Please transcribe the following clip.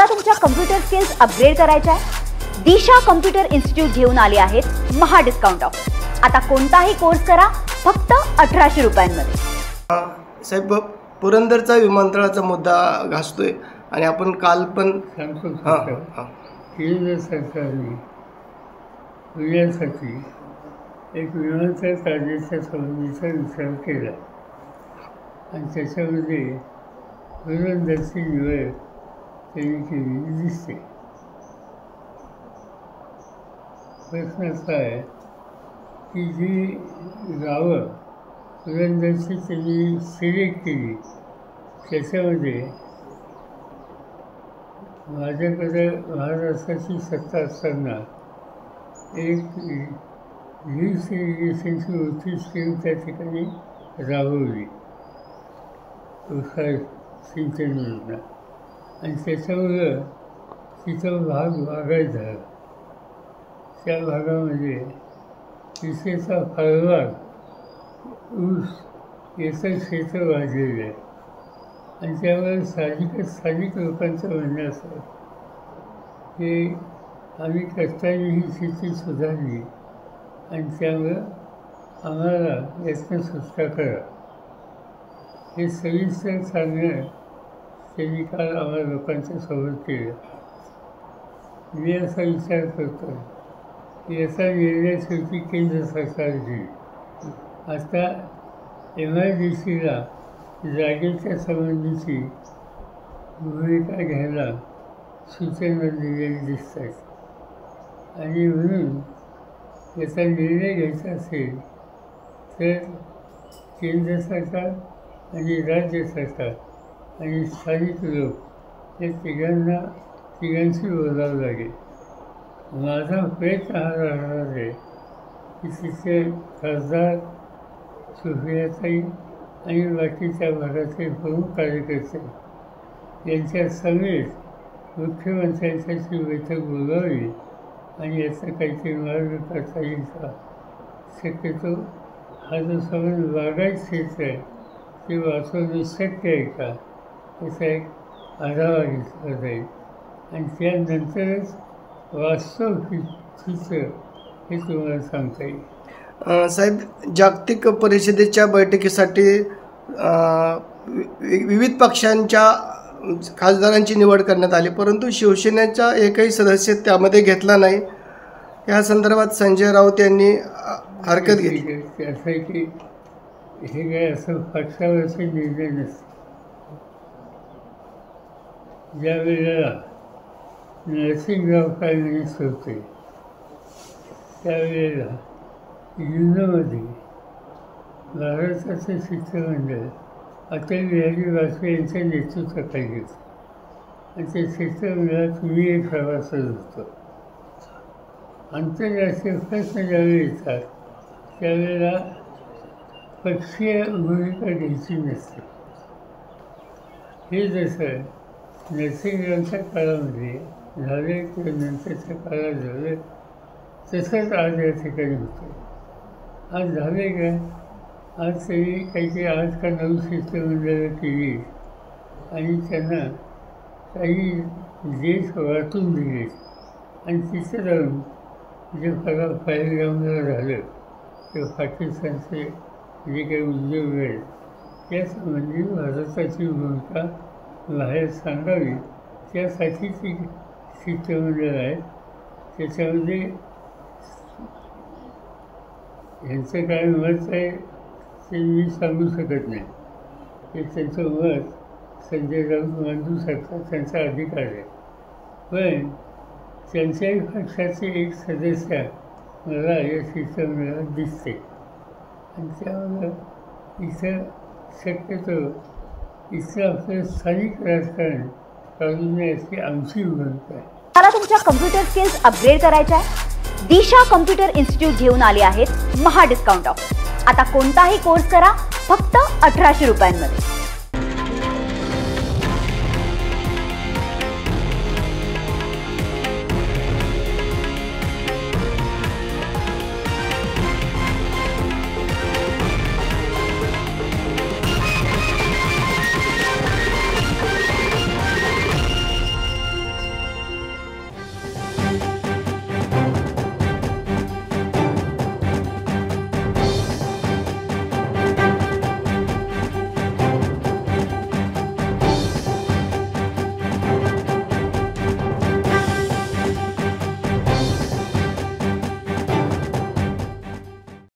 तुम्हाला तुमच्या computer skills upgrade करायच्या आहे? दिशा कम्प्युटर इन्स्टिट्यूट घेऊन आले आहेत महा डिस्काउंट ऑफर। आता कोणताही कोर्स करा फक्त 1800 रुपयांमध्ये। साहेब, पुरंदरचा विमानतळाचा मुद्दा घासतोय आणि आपण काल पण केंद्र सरकारने पुण्यासाठी एक विमानतळ काढण्याच्या संबंधीचा विचार केला आणि त्याच्यामध्ये पुरंदरची निवड त्यांनी केलेली दिसते। प्रश्न असा आहे की जी गावं पुरंदरची त्यांनी सिलेक्ट केली त्याच्यामध्ये माझ्याकडे महाराष्ट्राची सत्ता असताना एक लिफ्ट इरिगेशनची मोठी स्कीम त्या ठिकाणी राबवली, उसाळ सिंचन योजना, आणि त्याच्यामुळं तिचा भाग बागायत झाला। त्या भागामध्ये विशेषतः फळबाग, ऊस याचं क्षेत्र वाढलेलं आहे आणि त्यामुळे स्थानिक लोकांचं म्हणणं असं की आम्ही कष्टाने ही शेती सुधारली आणि त्यामुळं आम्हाला यातनं सुटका करा, हे सविस्तर सांगणं त्यांनी काल आम्हाला लोकांच्या सोबत केलं। मी असा विचार करतो की याचा निर्णय शेवटी केंद्र सरकार घेईल। आता MIDCला जागेच्या संबंधीची भूमिका घ्यायला सूचना दिलेली दिसत आहेत आणि म्हणून याचा निर्णय घ्यायचा असेल तर केंद्र सरकार आणि राज्य सरकार आणि स्थानिक लोक या तिघांशी बोलावं लागेल। माझा प्रयत्न हा राहणार आहे की तिथे खासदार सुप्रियाताई आणि बाकीच्या भागाचे प्रमुख कार्यकर्ते यांच्या समेत मुख्यमंत्र्यांच्याशी बैठक बोलावी आणि याचा काहीतरी मार्ग करता येईल का। शक्यतो हा जो संबंध बागायत क्षेत्र आहे ते वाचवणे शक्य आहे का याचा एक आढावा घेतला जाईल आणि त्यानंतरच वास्तव चित्र हे तुम्हाला सांगता येईल। साहेब, जागतिक परिषदेच्या बैठकीसाठी विविध पक्षांच्या खासदारांची निवड करण्यात आली, परंतु शिवसेनेचा एकही सदस्य त्यामध्ये घेतला नाही। या संदर्भात संजय राऊत यांनी हरकत घेतली। असं आहे की हे काय असं पक्षावरचे निर्णय नसते। ज्या वेळेला नरसिंहराव फायनान्स होते त्यावेळेला युनोमध्ये भारताचं शिष्टमंडळ अटल बिहारी वाजपेयी यांच्या नेतृत्वाखाली होतं आणि त्या शिष्टमंडळात मी एक सभासद होतो। आंतरराष्ट्रीय प्रश्न ज्यावेळी येतात त्यावेळेला पक्षीय भूमिका घ्यायची नसते। हे जसं नरसिंहरावांच्या काळामध्ये झालं किंवा नंतरच्या काळात झालं तसंच आज या ठिकाणी होतं। आज झाले काय, आज तरी काही 8 का 9 शिष्टमंडळं केली आणि त्यांना काही देश वाटून दिले आणि तिथं जाऊन जे पहलगामला झालं ते पाकिस्तानचे जे काही उद्योग आहेत त्यासंबंधी भारताची भूमिका बाहेर सांगावी त्यासाठी ती शिष्टमंडळ आहेत। त्याच्यामध्ये यांचं काय मत आहे ते मी सांगू शकत नाही, ते त्यांचं मत संजय राऊत मांडू शकतात, त्यांचा अधिकार आहे। पण त्यांच्याही पक्षाचे एक सदस्य मला या शिष्टमंडळात दिसते आणि त्यामुळं इथं शक्यतो इथं आपलं स्थानिक राजकारण काढून याची आमची भूमिका आहे। तुम्हाला तुमच्या कम्प्युटर स्किल्स अपग्रेड करायच्या आहे? दिशा कम्प्युटर इन्स्टिट्यूट घेऊन आले आहेत महा डिस्काउंट ऑफर। आता कोणताही कोर्स करा फक्त 1800 रुपयांमध्ये।